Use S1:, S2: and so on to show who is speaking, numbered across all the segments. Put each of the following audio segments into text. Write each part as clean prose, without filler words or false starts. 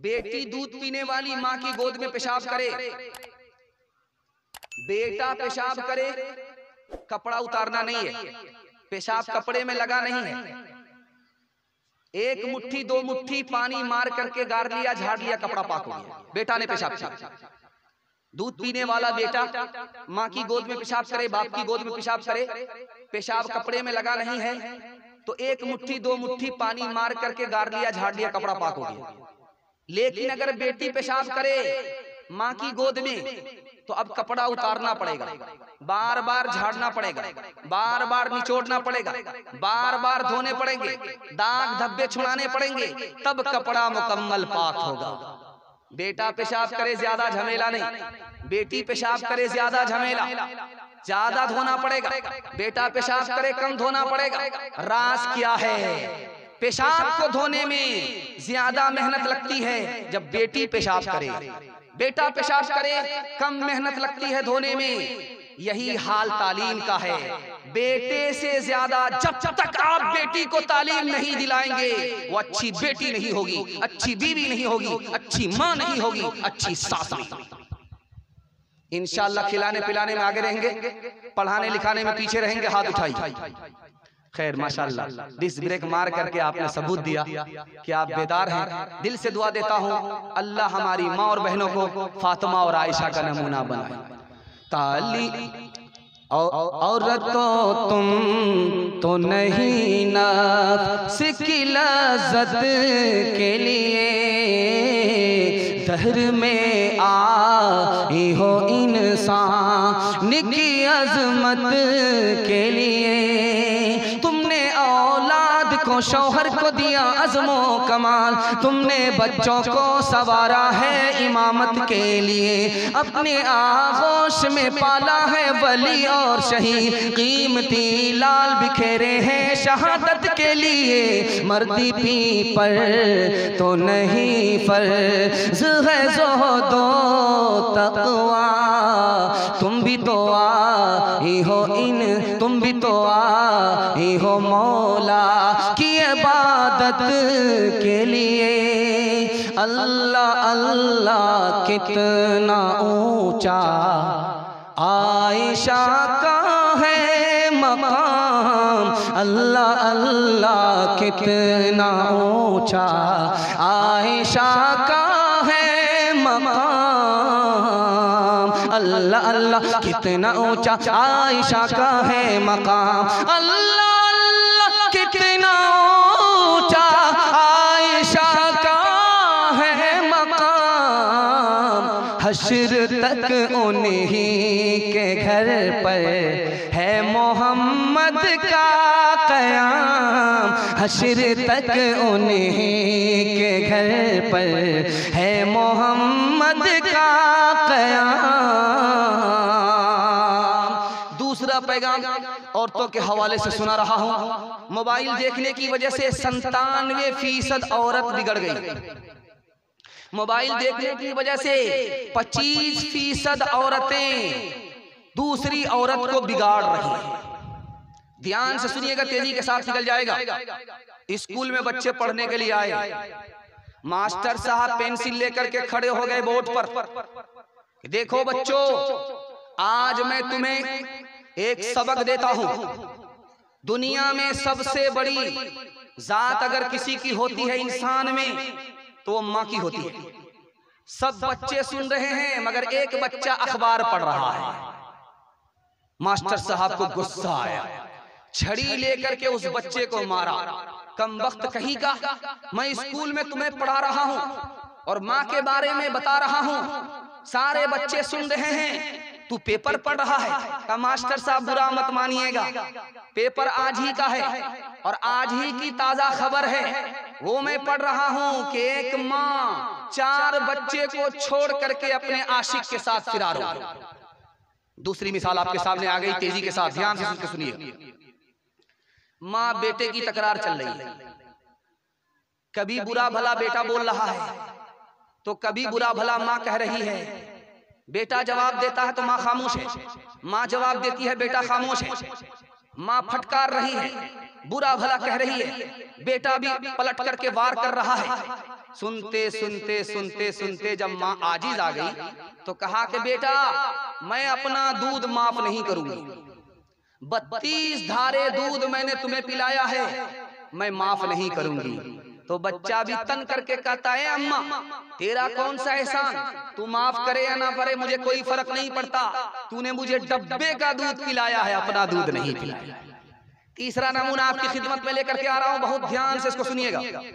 S1: बेटी दूध पीने वाली माँ की गोद में पेशाब करे, बेटा पेशाब करे, कपड़ा उतारना नहीं है, पेशाब कपड़े में लगा नहीं है, एक मुट्ठी दो मुट्ठी पानी मार करके गार लिया, झाड़ लिया, कपड़ा पाक हो गया, बेटा ने पेशाब किया। दूध पीने वाला बेटा माँ की गोद में पेशाब करे, बाप की गोद में पेशाब करे, पेशाब कपड़े में लगा नहीं है, तो एक मुट्ठी दो मुट्ठी पानी मार करके गार लिया, झाड़ लिया, कपड़ा पाक हो गया। लेकिन अगर बेटी पेशाब करे माँ की गोद में, तो अब कपड़ा उतारना पड़ेगा, बार बार झाड़ना पड़ेगा, बार बार निचोड़ना पड़ेगा, बार बार धोने पड़ेंगे, दाग धब्बे छुड़ाने पड़ेंगे, तब कपड़ा मुकम्मल पाक होगा। बेटा पेशाब करे ज्यादा झमेला नहीं, बेटी पेशाब करे ज्यादा झमेला, ज्यादा धोना पड़ेगा, बेटा पेशाब करे कम धोना पड़ेगा। राज क्या है? पेशाब को धोने में ज्यादा मेहनत लगती है जब बेटी पेशाब करे, बेटा पेशाब करे कम मेहनत लगती है धोने में। यही हाल तालीम का है। बेटे से ज्यादा जब तक आप बेटी को तालीम नहीं दिलाएंगे, वो अच्छी बेटी नहीं होगी, अच्छी बीवी नहीं होगी, अच्छी माँ नहीं होगी, अच्छी सास नहीं होगी। इंशाअल्लाह खिलाने पिलाने में आगे रहेंगे, पढ़ाने लिखाने में पीछे रहेंगे। हाथ उठाइए। खैर माशाअल्लाह, डिस ब्रेक मार करके आपने सबूत दिया कि आप बेदार हैं। दिल से दुआ देता हूँ अल्लाह हमारी माँ और बहनों को फातिमा और आयशा का नमूना बनाए। ताली औरतों तुम तो नहीं नफ्स की लज़्ज़त के लिए दहर में आई हो इंसान की अज़मत के लिए। तुमने औलाद को शौहर को दिया अज़्मो कमाल, तुमने बच्चों को सवारा है इमामत के लिए, अपने आगोश में पाला है वली और शहीद, कीमती लाल बिखेरे हैं शहादत के लिए। मर्दी पी पर तो नहीं फर्ज है ज़ुहदो तक़वा, तुम भी तो आई हो इन, तुम भी तो आई हो मौला की इबादत के लिए। अल्लाह अल्लाह कितना ऊंचा आयशा का है मकाम, अल्लाह अल्लाह कितना ऊंचा आयशा का है मकाम, अल्लाह अल्लाह कितना ऊंचा आयशा का है मकाम, अल्लाह अल्लाह कितना ऊंचा आयशा का है मकाम। हश्र तक उन्हीं के घर पर है मोहम्मद का क़याम, हश्र तक उन्हीं के घर पर है मोहम्मद का क़याम। दूसरा पैगाम औरतों के हवाले से सुना रहा हूँ। मोबाइल देखने की वजह से 97% औरत बिगड़ गई। मोबाइल देखने की वजह से 25% औरतें दूसरी औरत को बिगाड़ रही हैं। ध्यान से सुनिएगा, तेजी के साथ निकल जाएगा। स्कूल में बच्चे पढ़ने के लिए आए, मास्टर साहब पेंसिल लेकर के खड़े हो गए बोर्ड पर। देखो बच्चों, आज मैं तुम्हें एक सबक देता हूं। दुनिया में सबसे बड़ी जात अगर किसी की होती है इंसान में, तो वो माँ की होती है। सब बच्चे सुन रहे हैं मगर एक बच्चा अखबार पढ़ रहा है। मास्टर साहब को गुस्सा आया, छड़ी लेकर के उस बच्चे को मारा। कम वक्त कहीं का, मैं स्कूल में तुम्हें पढ़ा रहा हूं और माँ के बारे में बता रहा हूं, सारे बच्चे सुन रहे हैं, तू पेपर पढ़ रहा है। का मास्टर साहब बुरा मत मानिएगा, पेपर आज ही का है और आज ही की ताजा खबर है। वो मैं पढ़ रहा हूं कि एक माँ 4 बच्चे को छोड़ करके अपने आशिक के साथ फिरार हो। दूसरी मिसाल आपके सामने आ गई, तेजी के साथ ध्यान से सुनिए। माँ बेटे की तकरार चल रही है, कभी बुरा भला बेटा बोल रहा है तो कभी बुरा भला माँ कह रही है। बेटा जवाब देता है तो माँ खामोश है, माँ जवाब देती है बेटा खामोश है। माँ फटकार रही है, बुरा भला कह रही है, बेटा भी पलट करके वार कर रहा है। सुनते सुनते सुनते सुनते जब माँ आजिज आ गई तो कहा कि बेटा मैं अपना दूध माफ नहीं करूंगी, 32 धारे दूध मैंने तुम्हें पिलाया है, मैं माफ नहीं करूंगी। तो बच्चा भी तन करके कहता है अम्मा तेरा कौन सा एहसान, तू माफ करे या ना करे मुझे कोई फर्क नहीं पड़ता, तूने मुझे डब्बे का दूध पिलाया है, अपना दूध नहीं पिलाया। तीसरा नमूना आपकी खिदमत में लेकर के आ रहा हूं, बहुत ध्यान से इसको सुनिएगा।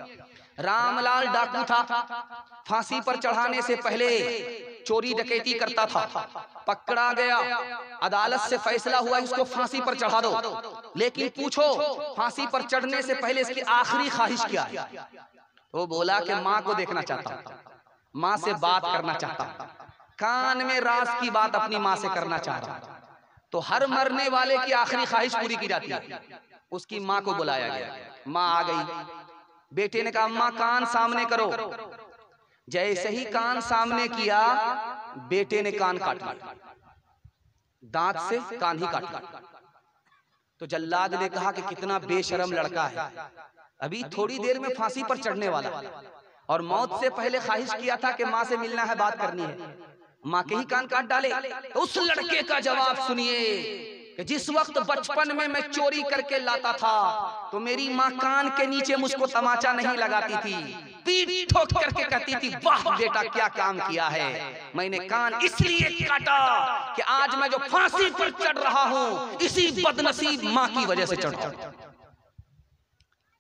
S1: रामलाल डाकू था, फांसी पर चढ़ाने से पहले चोरी डकैती करता था, पकड़ा गया, अदालत से फैसला हुआ इसको फांसी पर चढ़ा दो, लेकिन पूछो फांसी पर चढ़ने से पहले इसकी आखिरी ख्वाहिश क्या है? वो बोला कि माँ को देखना चाहता हूं, माँ से बात करना चाहता हूं, कान में राज की बात अपनी माँ से करना चाह रहा हूं। तो हर मरने वाले की आखिरी ख्वाहिश पूरी की जाती है। उसकी माँ को बुलाया गया, माँ आ गई, बेटे ने कहा अम्मा कान सामने करो। जैसे ही कान सामने किया बेटे ने कान काट लिया, दांत से कान ही काट लिया। तो जल्लाद ने कहा कि कितना बेशरम लड़का है, अभी थोड़ी देर में फांसी पर चढ़ने वाला और मौत से पहले ख्वाहिश किया था कि माँ से मिलना है, बात करनी है, माँ के ही कान काट डाले। तो उस लड़के का जवाब सुनिए कि जिस वक्त बचपन में मैं चोरी करके लाता था तो मेरी माँ कान के नीचे मुझको तमाचा नहीं लगाती थी, पीठ ठोक करके कहती थी वाह बेटा क्या काम किया है, मैंने कान इसलिए काटा कि आज मैं जो फांसी पर चढ़ रहा हूं इसी बदनसीब माँ की वजह से चढ़ा।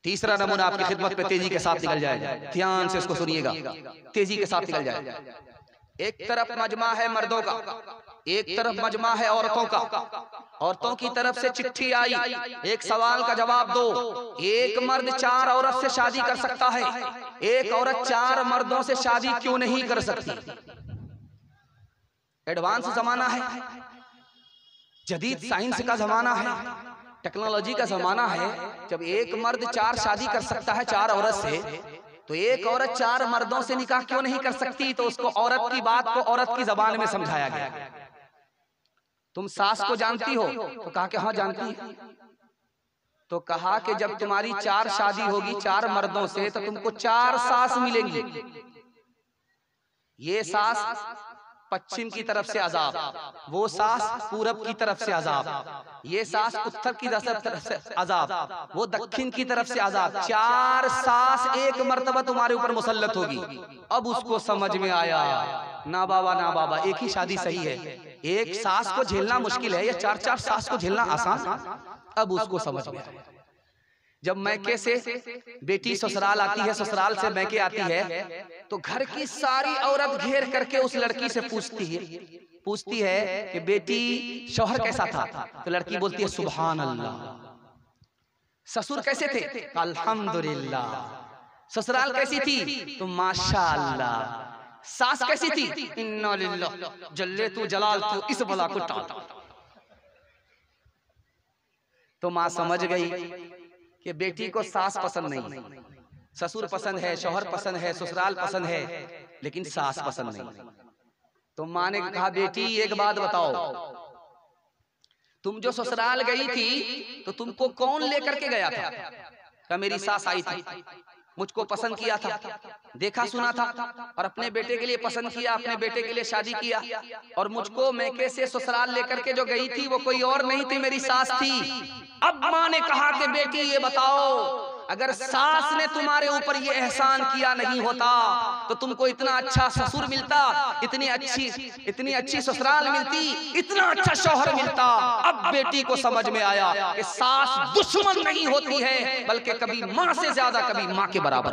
S1: तीसरा नमूना आपकी खिदमत पे तेजी के साथ निकल जाए, ध्यान से इसको सुनिएगा, तेजी के साथ निकल जाए। एक तरफ मजमा है मर्दों का, एक तरफ मजमा है औरतों का। औरतों की तरफ से चिट्ठी आई, एक सवाल का जवाब दो, एक मर्द 4 औरत से शादी कर सकता है, एक औरत 4 मर्दों से शादी क्यों नहीं कर सकती? एडवांस जमाना है, जदीद साइंस का जमाना है, टेक्नोलॉजी का जमाना है। जब एक मर्द 4 शादी कर सकता है 4 औरत से, तो एक औरत 4 मर्दों से निकाह क्यों नहीं कर सकती? तो उसको औरत की बात को औरत की जबान में समझाया गया। तुम सास को जानती हो? तो कहा कि हाँ जानती है। तो कहा कि जब तुम्हारी 4 शादी होगी 4 मर्दों से तो तुमको 4 सास मिलेंगी। ये सास पश्चिम की तरफ से अजाब, वो सास पूरब की तरफ से अजाब, ये सास उत्तर की तरफ से अजाब, वो दक्षिण की तरफ से अजाब। 4 सास एक मर्तबा तुम्हारे ऊपर मुसल्लत होगी। अब उसको समझ में आया ना बाबा ना बाबा, एक ही शादी सही है, एक सास को झेलना मुश्किल है, या 4-4 सास को झेलना आसान। अब उसको समझ में आया। जब मैके से बेटी ससुराल आती है, ससुराल से मैके आती है, तो घर की सारी औरत घेर करके उस लड़की से पूछती है कि बेटी शौहर कैसा था? तो लड़की बोलती है सुभान अल्लाह। ससुर कैसे थे? अल्हम्दुलिल्लाह। ससुराल कैसी थी? तो माशाअल्लाह। सास कैसी थी? इन्ना लिल्लाह, जल्ले तू जलाल तू, इस बला को टाल। तो माँ समझ गई कि बेटी को सास पसंद नहीं, ससुर पसंद है, शौहर पसंद है, ससुराल पसंद है, लेकिन सास पसंद नहीं। तो माँ ने कहा बेटी एक बात बताओ, तुम जो ससुराल गई थी तो तुमको कौन लेकर के गया था? क्या मेरी सास आई थी, मुझको पसंद किया था, देखा सुना था और अपने बेटे के लिए पसंद किया, अपने बेटे के लिए शादी किया, और मुझको मैके से ससुराल लेकर के जो गई थी वो कोई और नहीं थी, मेरी सास थी। अब माँ ने कहा कि बेटी ये बताओ, अगर सास ने तुम्हारे ऊपर ये एहसान किया नहीं होता तो तुमको इतना अच्छा ससुर मिलता, इतनी अच्छी ससुराल मिलती, इतना अच्छा शौहर मिलता। अब बेटी को समझ में आया कि सास दुश्मन नहीं होती है, बल्कि कभी माँ से ज्यादा, कभी माँ के बराबर।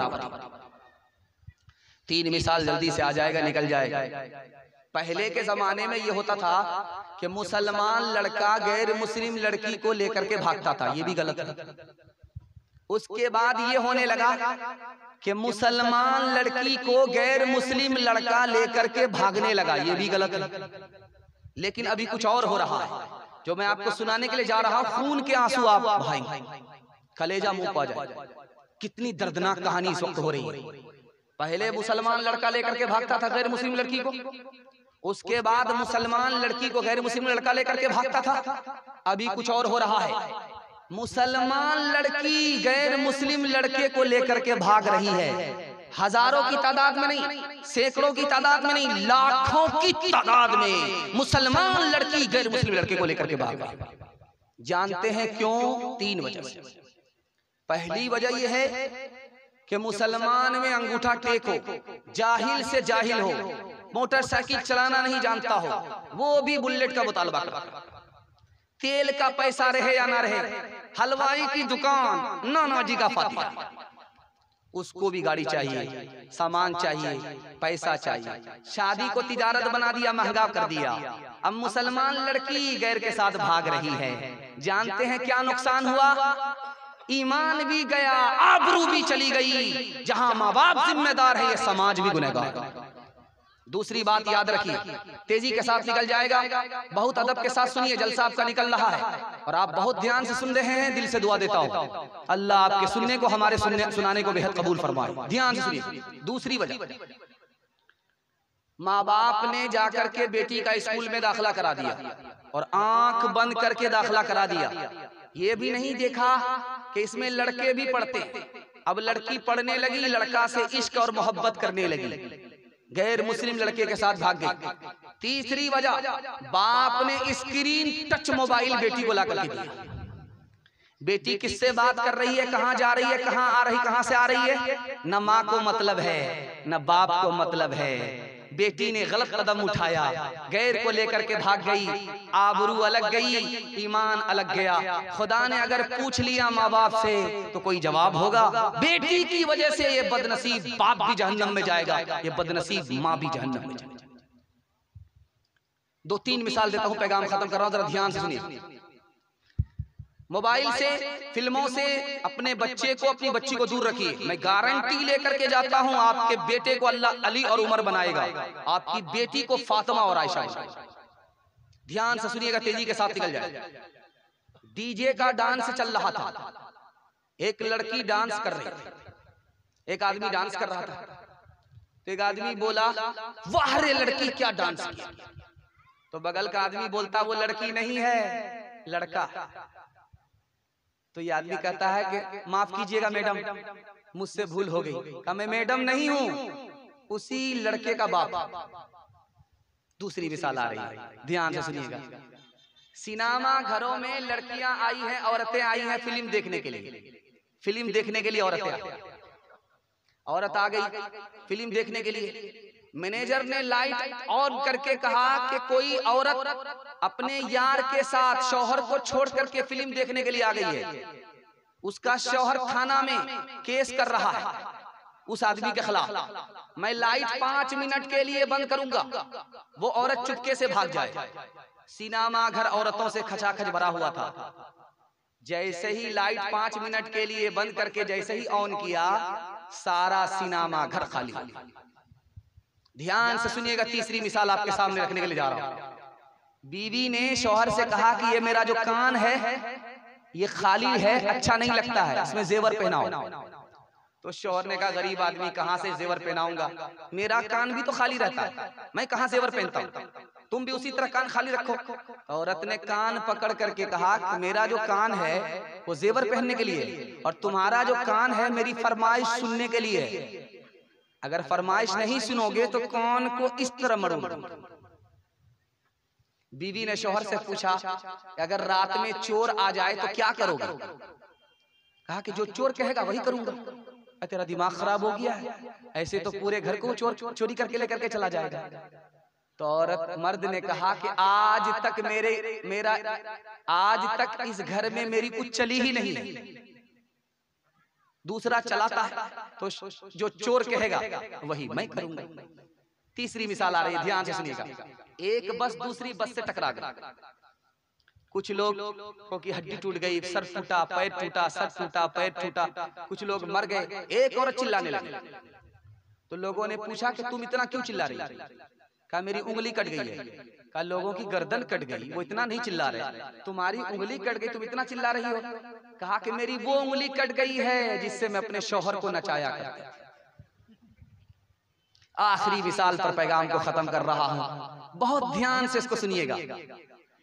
S1: 3 मिसाल जल्दी से आ जाएगा, निकल जाएगा। पहले के जमाने में ये होता था कि मुसलमान लड़का गैर मुस्लिम लड़की को लेकर के भागता था, ये भी गलत है। उसके बाद ये होने लगा कि मुसलमान लड़की को गैर मुस्लिम लड़का लेकर के भागने लगा, ये भी गलत है। लेकिन अभी कुछ और हो रहा है जो मैं आपको सुनाने के लिए जा रहा हूं। खून के आंसू आप बहाएंगे, कलेजा मुंह पा जाए। कितनी दर्दनाक कहानी इस वक्त हो रही है। पहले मुसलमान लड़का लेकर के भागता था गैर मुस्लिम लड़की को, उसके बाद मुसलमान लड़की को गैर मुस्लिम लड़का लेकर के भागता था। अभी कुछ और हो रहा है। मुसलमान लड़की गैर मुस्लिम लड़के को लेकर के भाग रही है। हजारों की तादाद में नहीं, सैकड़ों की तादाद में नहीं, लाखों की तादाद में मुसलमान लड़की गैर मुस्लिम लड़के को लेकर के भाग रही है। जानते हैं क्यों? 3 वजह से। पहली वजह यह है कि मुसलमान में अंगूठा टेक हो, जाहिल से जाहिल हो, मोटरसाइकिल चलाना नहीं जानता हो, वो भी बुलेट का मुतालबा करता है। तेल का पैसा रहे या ना रहे, हलवाई की दुकान, नाना जी का फातिहा, उसको भी गाड़ी चाहिए, सामान चाहिए, पैसा चाहिए। शादी को तिजारत बना दिया, महंगा कर दिया। अब मुसलमान लड़की गैर के साथ भाग रही है। जानते हैं क्या नुकसान हुआ? ईमान भी गया, आबरू भी चली गई। जहां माँ बाप जिम्मेदार है, ये समाज भी गुनहगार। दूसरी बात याद रखिए, तेजी के साथ निकल जाएगा, बहुत अदब के साथ सुनिए, जलसा आपका निकल रहा है और आप बहुत ध्यान से सुन रहे हैं। दिल से दुआ देता हूं, अल्लाह आपके सुनने को, हमारे सुनाने को बेहद कबूल फरमाए। ध्यान से सुनिए। दूसरी वजह, माँ बाप ने जाकर के बेटी का स्कूल में दाखिला करा दिया और आंख बंद करके दाखिला करा दिया। ये भी नहीं देखा कि इसमें लड़के भी पढ़ते। अब लड़की पढ़ने लगी, लड़का से इश्क और मोहब्बत करने लगी, गैर मुस्लिम लड़के के साथ भाग गई। तीसरी वजह, बाप ने स्क्रीन टच मोबाइल बेटी को ला करके दिया। बेटी किससे बात कर रही है, कहां जा रही है, कहां आ रही, कहां से आ रही है, न माँ को मतलब है न बाप को मतलब है। बेटी ने गलत कदम उठाया, गैर को लेकर के भाग गई, आबरू अलग गई, ईमान अलग गया। खुदा ने अगर पूछ लिया माँ बाप से तो कोई जवाब होगा। बेटी की वजह से ये बदनसीब बाप भी जहन्नम में जाएगा, ये बदनसीब माँ भी जहन्नम में जाएगी। 2-3 मिसाल देता हूं, पैगाम खत्म कर रहा हूं, जरा ध्यान से सुनिए। मोबाइल से, फिल्मों से अपने बच्चे को, अपनी बच्ची को दूर रखिए। मैं गारंटी लेकर के जाता हूं, आपके बेटे को अल्लाह अली और उमर बनाएगा, आपकी बेटी को फातिमा और आयशा। ध्यान से सुनिएगा, तेजी के साथ निकल जाए। डीजे का डांस चल रहा था, एक लड़की डांस कर रही थी, एक आदमी डांस कर रहा था। तो एक आदमी बोला, वाह रे लड़की क्या डांस किया। तो बगल का आदमी बोलता, वो लड़की नहीं है, लड़का। तो ये आदमी कहता है कि माफ कीजिएगा मैडम, मुझसे भूल हो गई। कहा मैं मैडम नहीं हूं, उसी लड़के का बाप। दूसरी मिसाल आ रही है, ध्यान से सुनिएगा। सिनेमा घरों में लड़कियां आई हैं, औरतें आई हैं फिल्म देखने के लिए। फिल्म देखने के लिए औरतें आई, औरत आ गई फिल्म देखने के लिए। मैनेजर ने लाइट ऑन करके कहा कि कोई औरत अपने यार के साथ शौहर को छोड़ करके फिल्म देखने के लिए आ गई है। उसका शौहर थाना में केस कर रहा है उस आदमी के खिलाफ। मैं लाइट 5 मिनट के लिए बंद करूंगा, वो औरत चुपके से भाग जाए। सिनेमा घर औरतों से खचाखच भरा हुआ था। जैसे ही लाइट 5 मिनट के लिए बंद करके जैसे ही ऑन किया, सारा सिनेमा घर खाली। ध्यान से सुनिएगा, तीसरी मिसाल आपके सामने रखने के लिए जा रहा हूं। बीवी ने शौहर से कहा कि ये मेरा जो कान है ये खाली है, अच्छा नहीं लगता है, इसमें जेवर पहनाओ। तो शौहर ने कहा, गरीब आदमी कहां से जेवर पहनाऊंगा, मेरा कान भी तो खाली रहता है, मैं कहां जेवर पहनता हूं, तुम भी उसी तरह कान खाली रखो। औरत ने कान पकड़ करके कहा कि मेरा जो कान है वो जेवर पहनने के लिए, और तुम्हारा जो कान है मेरी फरमाइश सुनने के लिए। अगर फरमाइश नहीं सुनोगे तो कान को इस तरह मरोगे। बीवी ने शौहर से पूछा, अगर रात में चोर आ जाए तो क्या करोगे? कहा कि जो चोर कहेगा वही करूंगा। तेरा दिमाग खराब हो गया है, ऐसे तो पूरे घर को चोर चोरी करके लेकर के चला जाएगा। तो औरत मर्द ने कहा कि आज तक इस घर में मेरी कुछ चली ही नहीं है, दूसरा चलाता है, तो जो चोर कहेगा वही मैं करूंगा। तीसरी मिसाल आ रही है, ध्यान से सुनिएगा। एक बस दूसरी बस से टकरा गई। कुछ लोग की हड्डी टूट गई, सर टूटा, पैर टूटा, सर टूटा, पैर टूटा, कुछ लोग मर गए। एक औरत चिल्लाने लगी। तो लोगों ने पूछा कि तुम इतना क्यों चिल्ला रही? कहा मेरी उंगली कट गई है। कहा लोगों की गर्दन कट गई, वो इतना नहीं चिल्ला रहे, तुम्हारी उंगली कट गई, तुम इतना चिल्ला रही हो। कहा कि मेरी वो उंगली कट गई है जिससे मैं अपने शौहर को नचाया करता। आखिरी मिसाल पर पैगाम को खत्म कर रहा हूं, बहुत ध्यान से इसको सुनिएगा।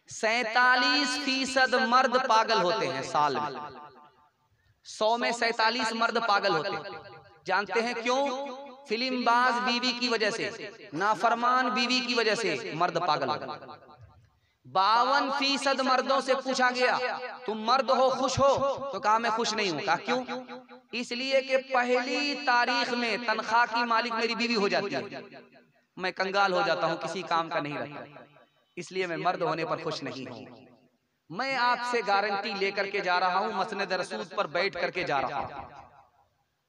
S1: 47% मर्द पागल होते हैं साल में। 100 में 47 मर्द पागल होते हैं। जानते हैं क्यों? फिल्मबाज बीवी की वजह से, नाफरमान बीवी की वजह से मर्द पागल हो गए। 52% मर्दों से पूछा गया तुम मर्द हो, खुश हो? तो कहा मैं खुश नहीं हूं। कहा क्यों? इसलिए कि पहली तारीख में तनख्वाह की मालिक मेरी बीवी हो जाती है, मैं कंगाल हो जाता हूं, किसी काम का नहीं रहता, इसलिए मैं मर्द होने पर खुश नहीं हूं। मैं आपसे गारंटी लेकर के जा रहा हूं, मसनद रसूल पर बैठ करके जा रहा हूं।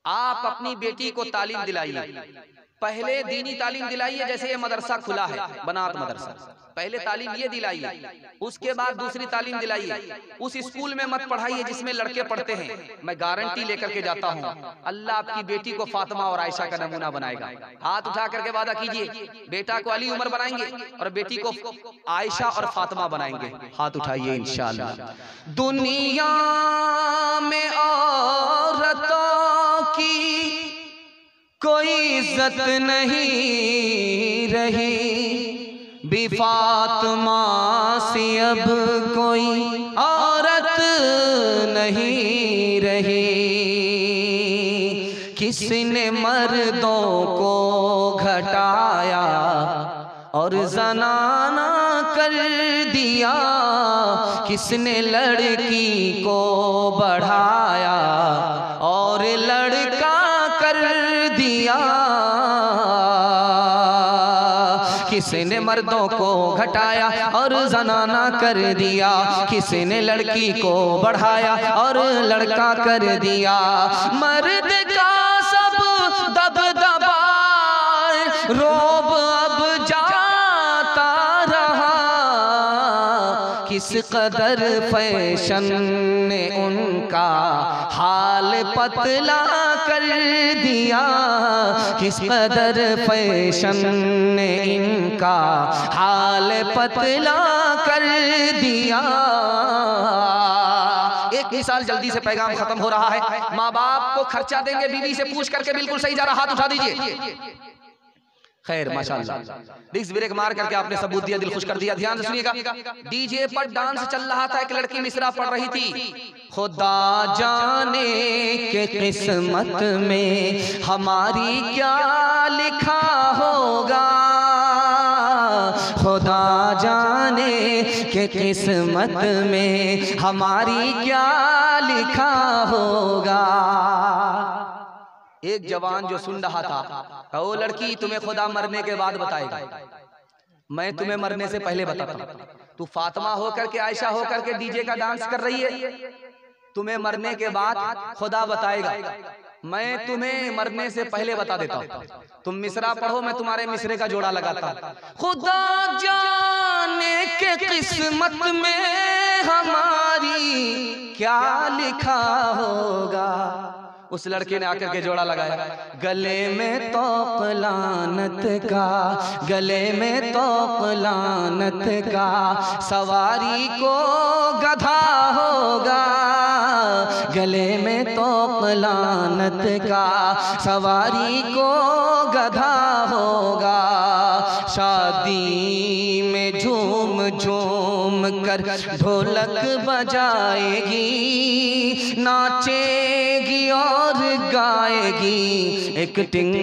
S1: आप अपनी बेटी को तालीम दिलाइए, पहले दीनी तालीम दिलाइए। जैसे ये मदरसा खुला है, बनात मदरसा, पहले तालीम ये दिलाइए, उसके बाद दूसरी तालीम दिलाइए। उस स्कूल में मत पढ़ाइए जिसमें लड़के पढ़ते हैं। मैं गारंटी लेकर के जाता हूँ, अल्लाह आपकी बेटी को फातिमा और आयशा का नमूना बनाएगा। हाथ उठा करके वादा कीजिए, बेटा को अली उमर बनाएंगे और बेटी को आयशा और फातिमा बनाएंगे। हाथ उठाइए इंशाअल्लाह। दुनिया में औरतों की कोई इज्जत नहीं रही, बी फातिमा से अब कोई औरत नहीं रही। किसने मर्दों को घटाया और जनाना कर दिया, किसने लड़की को बढ़ाया और लड़का कर दिया। किसने मर्दों को घटाया और जनाना कर दिया, किसने लड़की को बढ़ाया और लड़का कर दिया। मर्द का सब दबदबा रोब अब जाता रहा, किस कदर फैशन ने उनका हाल पतला कर दिया, किस कदर फैशन ने इनका हाल पतला कर दिया। एक मिसाल, जल्दी से पैगाम खत्म हो रहा है। माँ बाप को खर्चा देंगे बीवी से पूछ करके, बिल्कुल सही जा रहा, हाथ उठा दीजिए। खैर माशाअल्लाह, डिस्क ब्रेक मार करके आपने सबूत दिया, दिल खुश कर दिया। ध्यान से सुनिएगा, डीजे पर डांस चल रहा था, एक लड़की मिसरा पढ़ रही थी। खुदा जाने के किस्मत में हमारी क्या लिखा होगा, खुदा जाने के किस्मत में हमारी क्या लिखा होगा। एक जवान जो सुन रहा था, कहा ओ लड़की, तुम्हें खुदा मरने के बाद बताएगा, मैं तुम्हें मरने से पहले बताता। तू फातिमा होकर के, आयशा होकर के डीजे का डांस कर रही है, तुम्हें मरने के बाद खुदा बताएगा, मैं तुम्हें मरने से पहले बता देता हूँ। तुम मिसरा पढ़ो, मैं तुम्हारे मिसरे का जोड़ा लगाता। खुदा जाने के किस्मत में हमारी क्या लिखा होगा। उस लड़के ने आकर के जोड़ा लगाया, गले में तौक लानत का, गले में तौक लानत का, सवारी को गधा होगा, गले में तौक लानत का, सवारी को गधा होगा। शादी में झूम झूम कर ढोलक बजाएगी, नाचेगी और गाएगी, एक्टिंग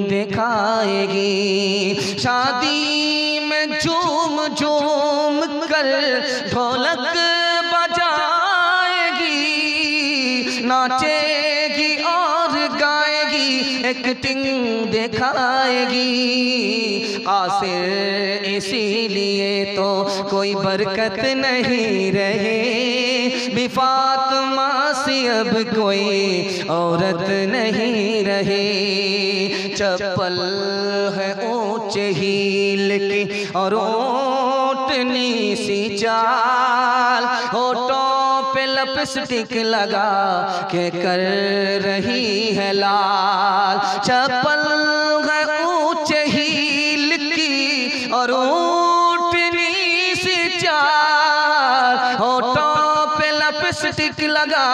S1: दिखाएगी। शादी में झूम झूम कर ढोलक बजाएगी, नाचेगी और गाएगी, एक्टिंग दिखाएगी। कासिर इसीलिए तो कोई बरकत नहीं रहे, बी फातिमा से अब कोई औरत नहीं रही। चप्पल है ऊंचे हील की और ऊंटनी सी चाल, होठों पे लिपस्टिक लगा के कर रही है लाल। चप्पल है ऊंचे हील की और ऊंटनी सी चाल, होठों पे लिपस्टिक लगा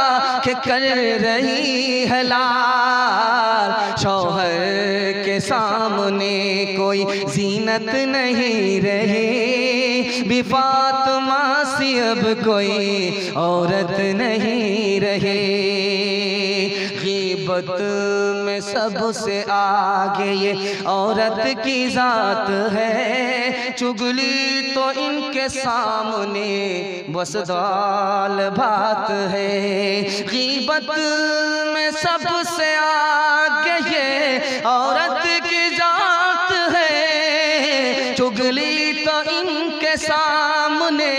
S1: के कर रही है लाल। शौहर के सामने कोई जीनत नहीं रही, भी फातिमा सी अब कोई औरत नहीं रहे। गीबत में सबसे आगे ये औरत की जात है, चुगली तो इनके सामने बस दाल भात है। गीबत में सबसे आगे ये औरत की जात है, चुगली तो इनके सामने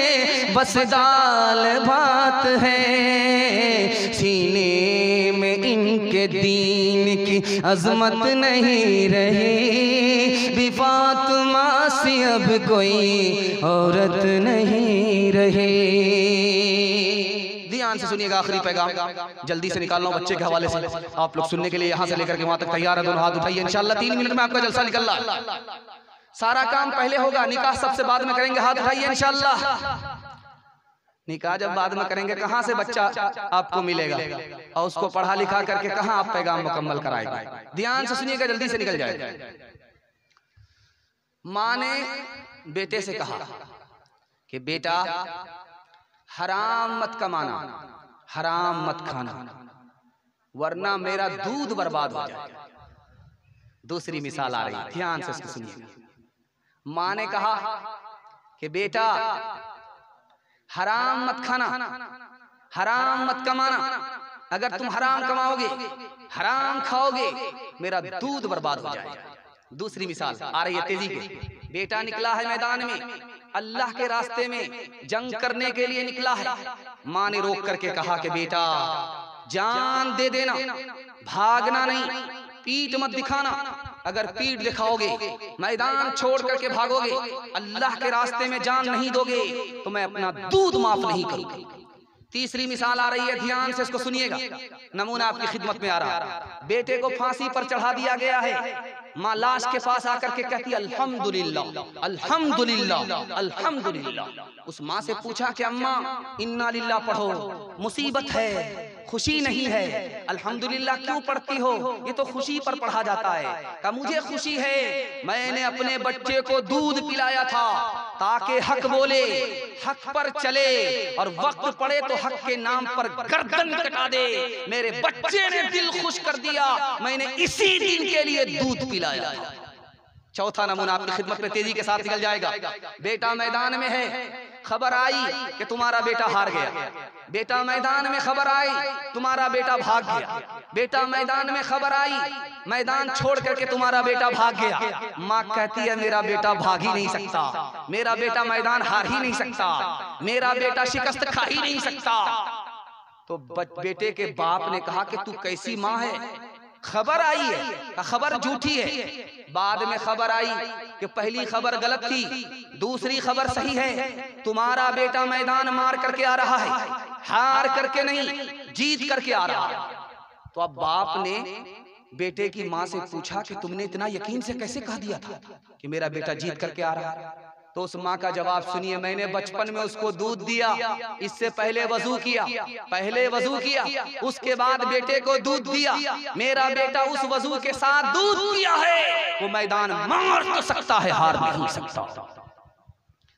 S1: बस दाल भात है। सीने में इनके दीन की अजमत नहीं रही, भी फातिमा सी अब कोई औरत नहीं रही। ध्यान से सुनिएगा, आखिरी पैगाम जल्दी से निकाल रहा हूं बच्चे के हवाले से। आप लोग सुनने के लिए यहां से लेकर के वहां तक तैयार है? दोनों हाथ उठाइए, इंशाल्लाह 3 मिनट में आपका जलसा निकल रहा। सारा काम पहले होगा, निकाह सबसे बाद में करेंगे। हाथ उठाइए इंशाल्लाह। निकाह जब बाद में करेंगे, कहां से बच्चा आपको मिलेगा और उसको पढ़ा लिखा करके कहां आप पैगाम मुकम्मल कराएंगे? ध्यान से सुनिएगा, जल्दी से निकल जाए। माँ ने बेटे से कहा कि बेटा हराम मत कमाना, हराम मत खाना, वरना मेरा दूध बर्बाद हो जाएगा। दूसरी मिसाल आ रही है, ध्यान से इसको सुनिए। माँ ने कहा कि बेटा हराम मत खाना, हराम मत कमाना, अगर तुम हराम कमाओगे, हराम खाओगे, मेरा दूध बर्बाद हो जाएगा। दूसरी मिसाल आ रही है तेजी के। बेटा निकला है मैदान में, अल्लाह के रास्ते में जंग करने के लिए निकला है। माँ ने रोक करके कहा कि बेटा जान दे देना, भागना नहीं, पीठ मत दिखाना। अगर पीठ दिखाओगे, मैदान छोड़ करके भागोगे, अल्लाह के रास्ते में जान नहीं दोगे, तो मैं अपना दूध माफ नहीं करूंगा। तीसरी मिसाल आ रही है, ध्यान से इसको सुनिएगा, नमूना आपकी खिदमत में आ रहा है। बेटे को फांसी पर चढ़ा दिया गया है। माँ लाश के पास आकर के कहती अल्हम्दुलिल्लाह, अल्हम्दुलिल्लाह, अल्हम्दुलिल्लाह। उस माँ से पूछा कि अम्मा इन्ना लिल्लाह पढ़ो, मुसीबत है, खुशी नहीं है, अल्हम्दुलिल्लाह क्यों पढ़ती हो? ये तो खुशी पर पढ़ा जाता है। कहा मुझे खुशी है, मैंने अपने बच्चे को दूध पिलाया था ताकि हक बोले, हक पर चले, और वक्त पड़े तो हक के नाम पर गर्दन कटा दे। मेरे बच्चे ने दिल खुश कर दिया, मैंने इसी दिन के लिए दूध पिलाया था। चौथा नमूना आपकी खिदमत में तेजी के साथ निकल जाएगा। बेटा मैदान में है, खबर आई कि तुम्हारा बेटा हार गया। बेटा मैदान में खबर आई, तुम्हारा बेटा भाग गया। बेटा मैदान में खबर आई, मैदान छोड़ करके तुम्हारा बेटा भाग गया। माँ कहती है मेरा बेटा भाग ही नहीं सकता, मेरा बेटा मैदान हार ही नहीं सकता, मेरा बेटा शिकस्त खा ही नहीं सकता। तो बेटे के बाप ने कहा कि तू कैसी माँ है? खबर आई है, खबर झूठी है। बाद में खबर आई कि पहली खबर गलत थी, दूसरी खबर सही है। तुम्हारा बेटा मैदान मार करके आ रहा है, हार करके नहीं, जीत करके आ रहा है। तो अब बाप ने बेटे की माँ से पूछा कि तुमने इतना यकीन से कैसे कह दिया था कि मेरा बेटा जीत करके आ रहा है? तो उस माँ का जवाब सुनिए, मैंने बचपन में उसको दूध दिया, इससे पहले वजू किया, पहले वजू किया, उसके बाद बेटे को दूध दिया। मेरा बेटा उस वजू के साथ दूध पिया है, वो मैदान मार तो सकता है, हार नहीं सकता।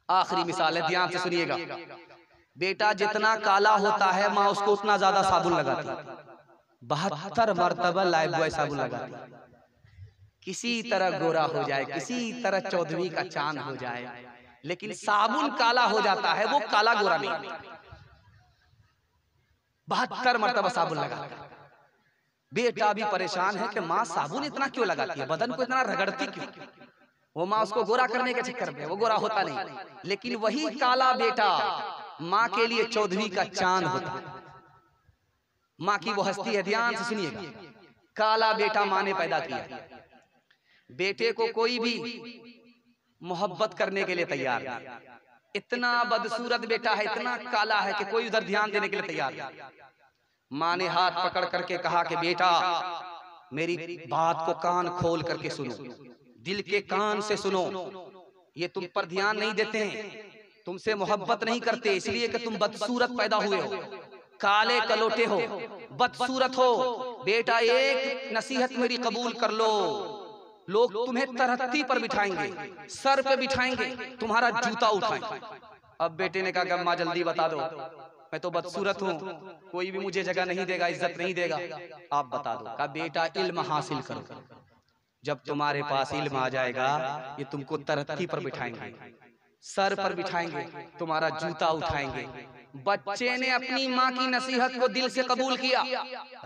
S1: आखिरी मिसाल है, ध्यान से सुनिएगा। बेटा जितना काला होता है, माँ उसको उतना ज्यादा साबुन लगाती है। 72 मरतबा लाइफ बॉय साबुन लगाती है, किसी तरह गोरा हो जाए, किसी तरह चौधरी का चांद हो जाए, लेकिन साबुन काला हो जाता है, वो काला गोरा नहीं होता। 72 मरतबा साबुन लगाता है। बेटा भी परेशान है कि माँ साबुन इतना क्यों लगाती है, बदन को इतना रगड़ती क्यों? वो माँ उसको गोरा करने के चक्कर में, वो गोरा होता नहीं, लेकिन वही काला बेटा माँ के लिए चौधरी का चांद होता है। माँ की वो हस्ती है, ध्यान से सुनिएगा। काला बेटा माँ ने पैदा किया, बेटे को कोई भी मोहब्बत करने के लिए तैयार नहीं। इतना बदसूरत बेटा है, इतना काला है कि कोई उधर ध्यान देने के लिए तैयार नहीं। माँ ने हाथ पकड़ करके कहा कि बेटा मेरी बात को कान खोल करके सुनो, दिल के कान से सुनो। ये तुम पर ध्यान नहीं देते हैं, तुमसे मोहब्बत नहीं करते, इसलिए कि तुम बदसूरत पैदा हुए हो, काले कलोटे हो, बदसूरत हो। बेटा एक नसीहत मेरी कबूल कर लो, लोग तुम्हें तरहत्ती पर बिठाएंगे, सर पे बिठाएंगे, तुम्हारा जूता उठाएंगे। अब बेटे ने कहा गम्मा जल्दी बता दो, मैं तो बदसूरत हूँ, कोई भी मुझे जगह नहीं देगा, इज्जत नहीं देगा, आप बता दो। कहा बेटा इल्म हासिल करो, जब तुम्हारे पास इल्म आ जाएगा ये तुमको तरहत्ती पर बिठाएंगे, सर पर बिठाएंगे, तुम्हारा जूता उठाएंगे। बच्चे ने अपनी माँ की नसीहत को दिल से कबूल किया,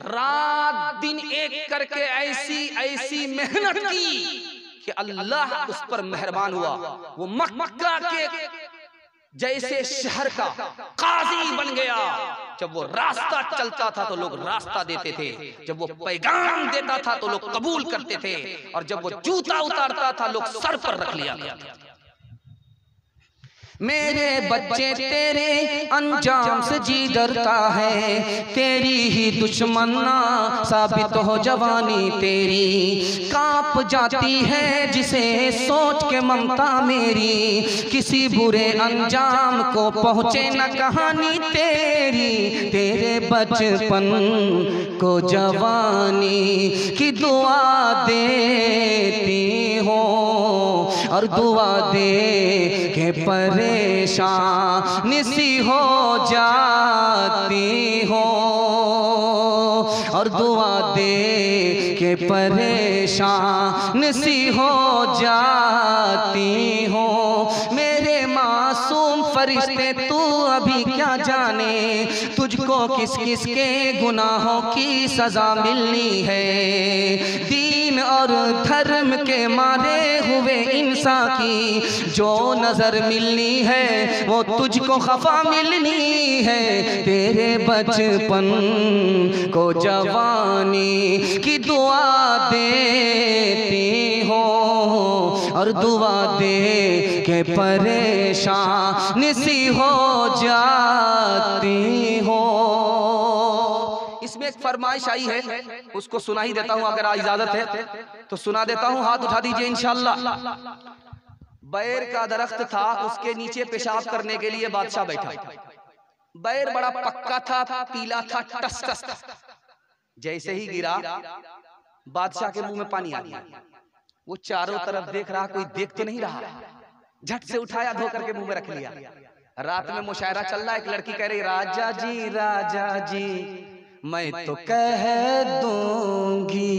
S1: रात दिन एक करके ऐसी ऐसी मेहनत की कि अल्लाह उस पर मेहरबान हुआ। वो मक्का के जैसे शहर का काजी बन गया। जब वो रास्ता चलता था तो लोग रास्ता देते थे, जब वो पैगाम देता था तो लोग कबूल करते थे, और जब वो जूता उतारता था लोग सर पर रख लिया करते थे। मेरे बच्चे तेरे अंजाम से जी डरता है, तेरी ही दुश्मना साबित हो जवानी तेरी। कांप जाती है जिसे सोच के ममता मेरी, किसी बुरे अंजाम को पहुँचे न कहानी तेरी। तेरे बचपन को जवानी की दुआ देती हो, और दुआ दे के परेशान सी हो जाती हो, और दुआ दे के परेशान सी हो जाती हो। मेरे मासूम फरिश्ते तू अभी क्या जाने, तुझको किस किस के गुनाहों की सजा मिलनी है। दीन और धर्म के मारे हुए इंसान की जो नजर मिलनी है वो तुझको खफा मिलनी है। तेरे बचपन को जवानी की दुआ देती हो, और दुआ दे के परेशान सी हो जाती हो। इसमें एक फरमाइश आई है, उसको सुना ही देता हूं, अगर इजाजत है तो सुना देता हूं। हाथ उठा दीजिए इंशाअल्लाह। बैर का दरख्त था, उसके नीचे पेशाब करने के लिए बादशाह बैठा। बैर बड़ा पक्का था, पीला था, टस टस। जैसे ही गिरा बादशाह के मुंह में पानी आ गया। वो चारों तरफ देख रहा, कोई देख तो नहीं रहा, झट से उठाया, धो करके मुंह में रख लिया। रात में मुशायरा चल रहा, एक लड़की कह रही राजा जी मैं तो कह दूंगी।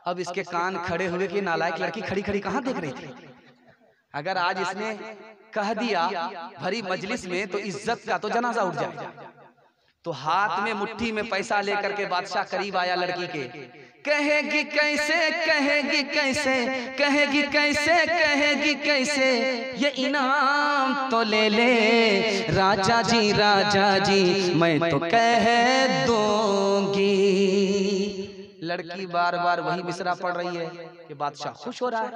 S1: अब इसके कान खड़े हुए कि नालायक लड़की खड़ी खड़ी कहां देख रही थी। अगर आज इसने कह दिया भरी मजलिस में तो इज्जत का तो जनाजा उठ जाए। तो हाथ में मुट्ठी में पैसा लेकर के बादशाह करीब आया लड़की के। कहेगी कैसे, कहेगी कैसे, कहेगी कैसे, कहेगी कैसे, ये इनाम तो ले ले राजा जी मैं तो कह दूंगी। लड़की बार बार वही मिसरा पढ़ रही है कि बादशाह खुश हो रहा है,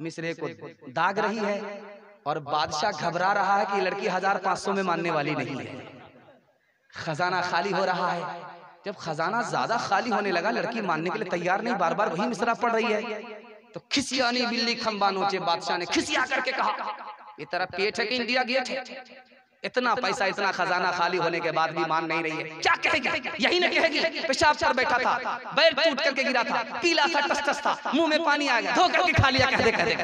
S1: मिसरे को दाग रही है, और बादशाह घबरा रहा है कि लड़की 1500 में मानने वाली नहीं है। खजाना खाली हो रहा है। जब खजाना ज्यादा खाली होने लगा, लड़की मानने के लिए तैयार नहीं, बार बार वही मिसरा पढ़ रही है। तो खिसियानी बिल्ली खंबा नोचे, बादशाह ने खिसिया करके कहा ये तेरा पेट है कि इंडिया गेट है, इतना पैसा इतना खजाना खाली होने के बाद भी मान नहीं रही है, क्या कहेगी? यही ना कहेगी पेशाब पर बैठा था, बैर टूट करके गिरा था, पीला था, टस टस था, मुंह में पानी आ गया, धो करके खा लिया, कह दे।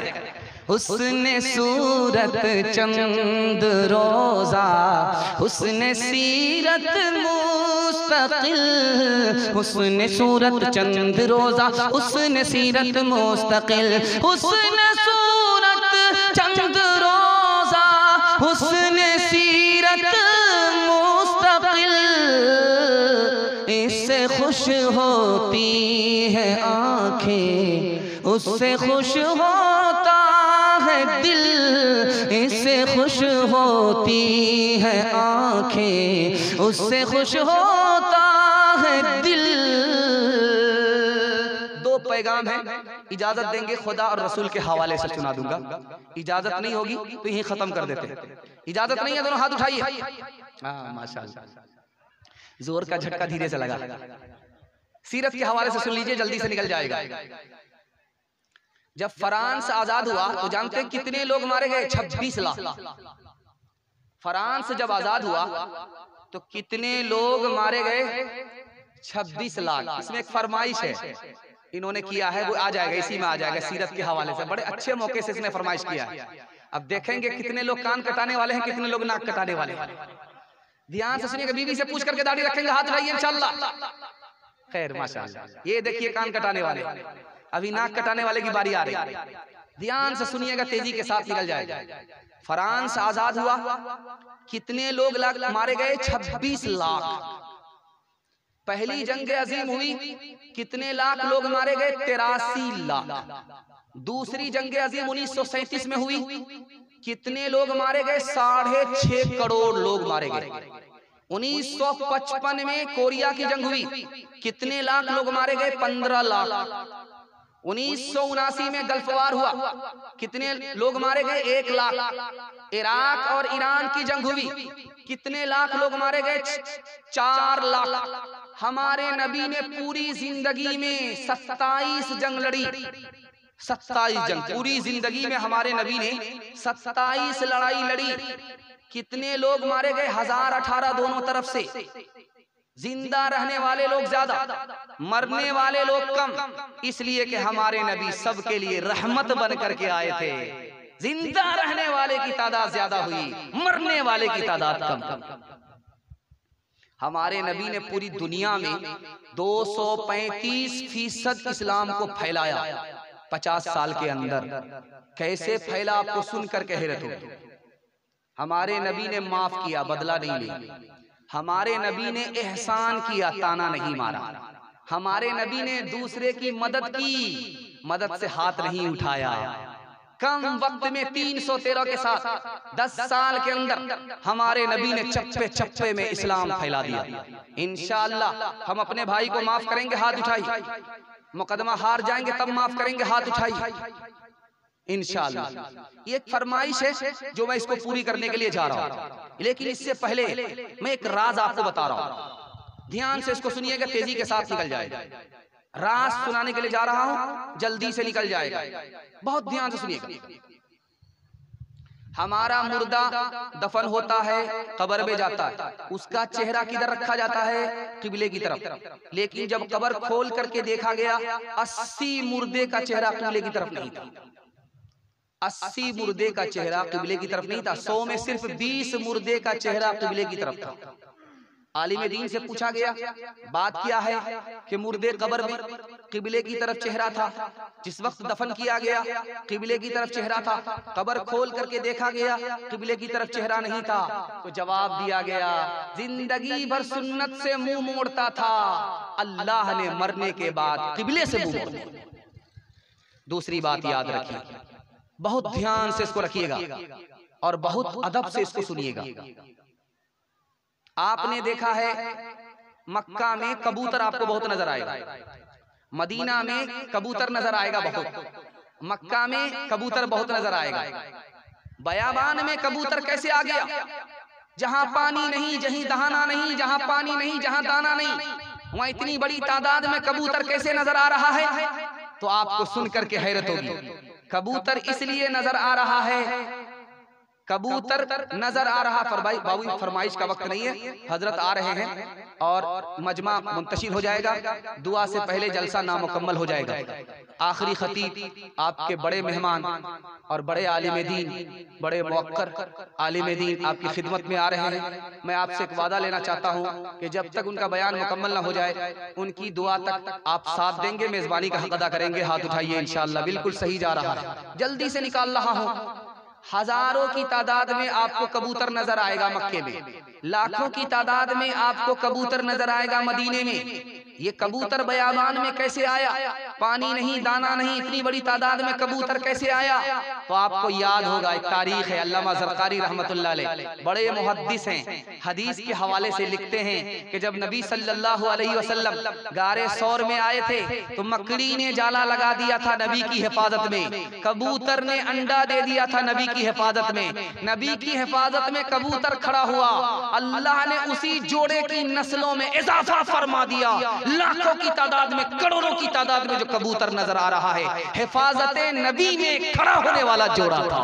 S1: हुस्ने सूरत चंद रोजा, हुस्ने सीरत मुस्तकिल, हुस्ने सूरत चंद रोजा, हुस्ने सीरत मुस्तकिल, हुस्ने सूरत चंद रोजा, हुस्ने सीरत मुस्तकिल, इससे खुश होती है आंखें, उससे खुश होता है दिल, इससे खुश होती है आंखें, उससे खुश होता है दिल। दो पैगाम है, इजाजत देंगे खुदा और रसूल के हवाले से सुना दूंगा। इजाजत नहीं होगी तो यही खत्म कर देते। इजाजत नहीं है, दोनों हाथ उठाइए। हाँ माशाअल्लाह, जोर का झटका धीरे से लगा। सीरत के हवाले से सुन लीजिए, जल्दी से निकल जाएगा। जब फ्रांस आजाद हुआ तो जानते हैं कितने लोग मारे गए? 26 लाख। फ्रांस जब आजाद हुआ तो कितने लोग मारे गए? 26 लाख। इसमें एक फरमाइश है, इन्होंने किया है वो आ जाएगा, इसी में आ जाएगा, सीरत के हवाले से बड़े अच्छे मौके से इसने फरमाइश किया है। अब देखेंगे कितने लोग कान कटाने वाले हैं, कितने लोग नाक कटाने वाले हैं। ध्यान से सुनिएगा, बीवी से पूछ करके दाढ़ी रखेंगे, हाथ उठाइए इंशाअल्लाह। खैर माशाअल्लाह। ये देखिए कान कटाने वाले, अभी नाक कटाने वाले की बारी आ रही है। ध्यान से सुनिएगा, तेजी के साथ निकल जाएगा। फ्रांस आजाद हुआ, कितने लोग मारे गए? 26 लाख। पहली जंग अजीम हुई, कितने लाख लोग मारे गए? 83 लाख। दूसरी जंग अजीम 1937 में हुई, कितने लोग मारे गए? 6.5 करोड़ लोग मारे गए। 1955 में कोरिया की जंग हुई, कितने लाख लोग मारे गए? 15 लाख। 1979 में गल्फ वार हुआ, कितने लोग मारे गए? 1 लाख। इराक और ईरान की जंग हुई, कितने लाख लोग मारे गए? 4 लाख। हमारे नबी ने पूरी जिंदगी में 27 जंग लड़ी। 27 जंग, पूरी जिंदगी में हमारे नबी ने 27 लड़ाई लड़ी। कितने लोग मारे गए? 1018 दोनों तरफ से। जिंदा रहने वाले लोग ज्यादा, मरने वाले लोग कम, इसलिए कि हमारे नबी सबके लिए रहमत बन करके आए थे। जिंदा रहने वाले की तादाद ज्यादा हुई, मरने वाले की तादाद कम। हमारे नबी ने पूरी दुनिया में 235% इस्लाम को फैलाया 50 साल के अंदर। कैसे फैला आपको सुनकर के हैरत होगी। हमारे नबी ने माफ किया, बदला नहीं लिया। हमारे नबी ने एहसान किया, ताना नहीं मारा। हमारे नबी ने दूसरे की मदद की, मदद से हाथ नहीं उठाया। कम वक्त में 313 के साथ 10 साल के अंदर हमारे नबी ने चप्पे चप्पे में इस्लाम फैला दिया। इंशाअल्लाह हम अपने भाई को माफ करेंगे, हाथ उठाइए। मुकदमा हार जाएंगे तब माफ करेंगे, हाथ उठाइए इंशाअल्लाह। ये एक फरमाइश है जो मैं इसको पूरी करने के लिए जा रहा हूँ। लेकिन इससे पहले मैं एक राज आपको बता रहा हूँ, ध्यान से इसको सुनिएगा, तेजी के साथ निकल जाएगा। राज सुनाने के लिए जा रहा हूँ, जल्दी से निकल जाएगा, बहुत ध्यान से सुनिएगा। हमारा मुर्दा दफन होता है, कब्र में जाता है, उसका चेहरा किधर रखा जाता है? किबले की तरफ। लेकिन जब कब्र खोल करके देखा गया, 80 मुर्दे का चेहरा किबले की तरफ नहीं था। 80 मुर्दे का चेहरा किबले की तरफ नहीं था। 100 में सिर्फ 20 मुर्दे का चेहरा किबले की तरफ था। आलिम दीन से पूछा गया, बात क्या है कि मुर्दे कब्र में किबले की तरफ चेहरा था, जिस वक्त दफन किया गया किबले की तरफ चेहरा था, कब्र खोल करके देखा गया किबले की तरफ चेहरा नहीं था। तो जवाब दिया गया, जिंदगी भर सुन्नत से मुंह मोड़ता था, अल्लाह ने मरने के बाद किबले से मुंह मोड़ दिया। दूसरी बात याद रखिए, बहुत ध्यान से इसको रखिएगा और बहुत अदब से इसको सुनिएगा। आपने देखा है मक्का में कबूतर आपको बहुत नजर आएगा, मदीना में कबूतर नजर आएगा बहुत, मक्का में कबूतर बहुत नजर आएगा। बयाबान में कबूतर कैसे आ गया? जहां पानी नहीं, जहीं दाना नहीं, जहां पानी नहीं, जहां दाना नहीं, वहां इतनी बड़ी तादाद में कबूतर कैसे नजर आ रहा है? तो आपको सुनकर के हैरत होगी। कबूतर इसलिए नजर आ रहा है, कबूतर नजर आ रहा, बाबू फरमाइश का वक्त नहीं है, हजरत आ रहे हैं और मजमा मुंतशिर हो जाएगा। दुआ से पहले जलसा नामुकम्मल हो जाएगा। आखिरी खतीब आपके बड़े मेहमान और बड़े आलिम दीन, बड़े मुअक्कर आलिम दीन आपकी खिदमत में आ रहे हैं। मैं आपसे एक वादा लेना चाहता हूं कि जब तक उनका बयान मुकम्मल ना हो जाए, उनकी दुआ तक आप साथ देंगे, मेजबानी का हक अदा करेंगे। हाथ उठाइए इंशाअल्लाह। बिल्कुल सही जा रहा है, जल्दी से निकाल रहा हूं। हजारों की तादाद में आपको कबूतर नजर आएगा मक्के में, लाखों की तादाद में आपको कबूतर नजर आएगा मदीने में। ये कबूतर बयाबान में कैसे आया? पानी नहीं, दाना नहीं, इतनी बड़ी तादाद में कबूतर कैसे आया? तो आपको याद होगा, एक तारीख है, अल्लामा ज़रक़ारी रहमतुल्लाह अलैह बड़े मुहद्दिस हैं, हदीस के हवाले से लिखते हैं कि जब नबी सल्लल्लाहु अलैहि वसल्लम गारे सौर में आए थे तो मकड़ी ने जाला लगा दिया था नबी की हिफाजत में, कबूतर ने अंडा दे दिया था नबी की हिफाजत में। नबी की हिफाजत में कबूतर खड़ा हुआ, अल्लाह ने उसी जोड़े की नस्लों में इजाफा फरमा दिया। लाखों की तादाद में, करोड़ों की तादाद में जो कबूतर नजर आ रहा है, हिफाजत नबी में खड़ा होने वाला जोड़ा था।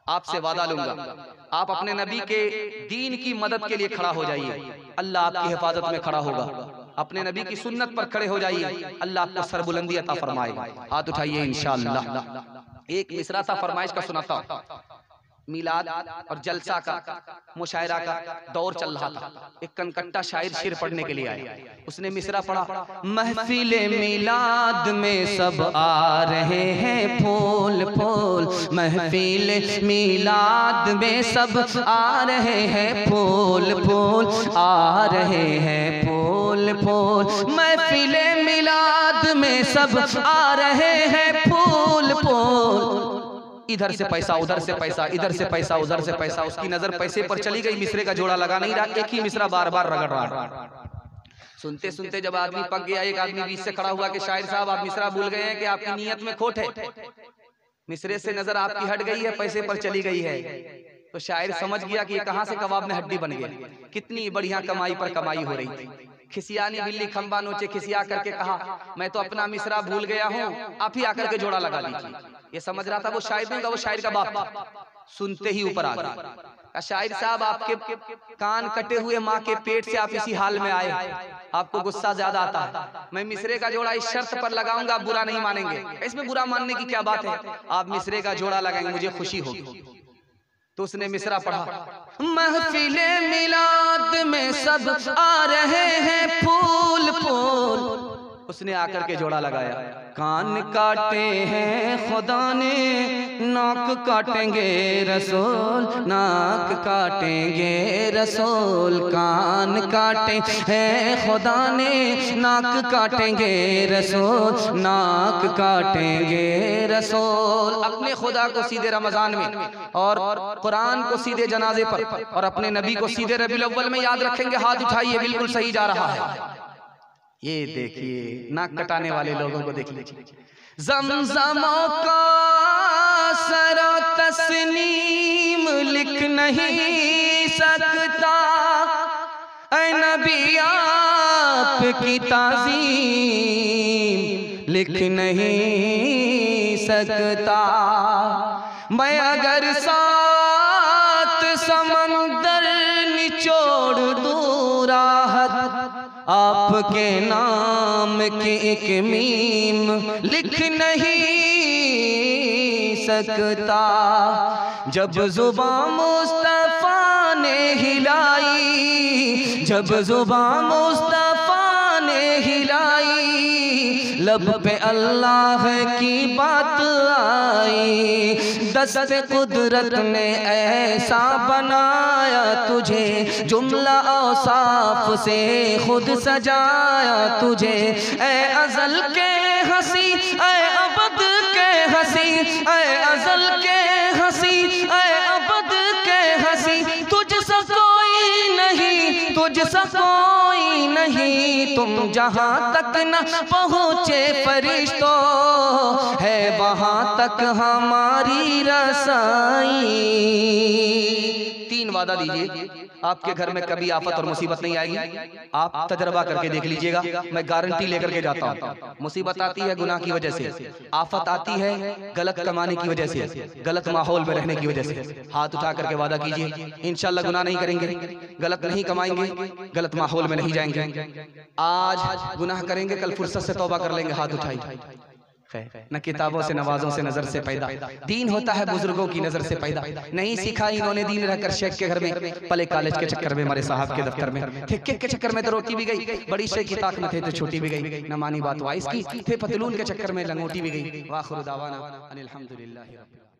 S1: आपसे वादा लूंगा, आप अपने नबी के दीन की मदद के लिए खड़ा हो जाइए, अल्लाह आपकी हिफाजत में खड़ा होगा। अपने नबी की सुन्नत पर खड़े हो जाइए, अल्लाह आपको सरबुलंदी अता फरमाएगा। हाथ उठाइए इंशाअल्लाह। एक मिसरा था, फरमाइश का सुनाता हूं। मिलाद और जलसा का, मुशायरा का दौर चल रहा था। एक कनकट्टा शायर शेर पढ़ने के लिए आया, उसने मिसरा पढ़ा। महफिले मिलाद में सब आ रहे हैं फूल फूल, महफिले मिलाद में सब आ रहे हैं फूल फूल, आ रहे हैं फूल फूल, महफिले मिलाद में सब आ रहे हैं फूल फूल। इधर से पैसा, उधर से पैसा, इधर से पैसा, उधर से पैसा। उसकी नजर पैसे पर चली गई, मिसरे का जोड़ा लगा नहीं रहा, एक ही मिसरा बार बार रगड़ रहा। सुनते सुनते जब आदमी पक गया, एक आदमी बीच से खड़ा हुआ कि शायर साहब आप मिसरा भूल गए हैं कि आपकी नीयत में खोट है, मिसरे से नजर आपकी हट गई है, पैसे पर चली गई है। तो शायर समझ गया कि ये कहां से कबाब में हड्डी बन गई, कितनी बढ़िया कमाई पर कमाई हो रही थी। खिसियानी बिल्ली खंबा नोचे, खिसिया करके कहा मैं तो अपना मिसरा भूल गया हूँ, आप ही आकर के जोड़ा लगा लीजिए। ये समझ रहा था वो शायर नहीं था, वो शायर का बाप। सुनते ही ऊपर आ गया, शायर साहब आपके कान कटे हुए माँ के पेट से आप इसी हाल में आए, आपको गुस्सा ज्यादा आता है। मैं मिसरे का जोड़ा इस शर्त पर लगाऊंगा, आप बुरा नहीं मानेंगे। इसमें बुरा मानने की क्या बात है, आप मिसरे का जोड़ा लगाएंगे, मुझे खुशी होगी। तो उसने मिसरा पढ़ा। महफिले मिलाद में सब आ रहे हैं फूल फूल, उसने आकर के जोड़ा लगाया। कान काटे हैं खुदा ने, नाक काटेंगे रसूल, नाक काटेंगे रसूल, कान काटे हैं खुदा ने, नाक काटेंगे रसूल, नाक काटेंगे रसूल। अपने खुदा को सीधे रमजान में और कुरान को सीधे जनाजे पर और अपने नबी को सीधे रबीउल अव्वल में याद रखेंगे। हाथ उठाइए, बिल्कुल सही जा रहा है। ये देखिए नाक कटाने वाले लोगों को देख लीजिए। ज़मज़मों का सरो तस्नीम लिख नहीं सकता, ऐ नबी आपकी ताज़ीम लिख नहीं सकता। मैं अगर 7 समंदर निचोड़ दूँ राहत, आपके नाम की एक मीम लिख नहीं सकता। जब जुबां मुस्तफा ने हिलाई, जब जुबां मुस्तफा ने हिलाई, लब पे अल्लाह की बात आई। दस्ते कुदरत ने ऐसा बनाया तुझे, जुमला औसाफ से खुद सजाया तुझे। ऐ अज़ल के हंसी, ऐ अबद के हंसी, ऐ अज़ल के हंसी, ऐ अबद के हंसी, तुझसा कोई नहीं, तुझसा कोई नहीं। तुम जहाँ तक न पहुँचे फरिश्तों, है वहाँ तक हमारी रसाई। 3 वादा दीजिए, आपके घर में कभी आफत और मुसीबत नहीं आएगी। आप तजर्बा करके देख लीजिएगा, मैं गारंटी लेकर के जाता हूँ। मुसीबत आती है गुनाह की वजह से, आफत आती है गलत कमाने की वजह से, गलत माहौल में रहने की वजह से। हाथ उठा करके वादा कीजिए, इंशाल्लाह गुनाह नहीं करेंगे, गलत नहीं कमाएंगे, गलत माहौल में नहीं जाएंगे। आज गुनाह करेंगे, कल फुर्सत से तौबा कर लेंगे। हाथ उठाइए। न किताबों से नवाजों से नजर से पैदा, दीन होता है बुजुर्गों की नजर से पैदा। नहीं सीखा इन्होंने दीन रहकर शेख के घर में, पले कॉलेज के चक्कर में, हमारे साहब के दफ्तर में, ठेके के चक्कर में तो रोटी भी गई, बड़ी शेख की ताक में थे तो छोटी भी गई। न मानी बात वाइस की, थे पतलून के चक्कर में लंगोटी भी गई। वाखिर दावाना अनिल हम्दुलिल्लाहि रब्बिल आलमीन।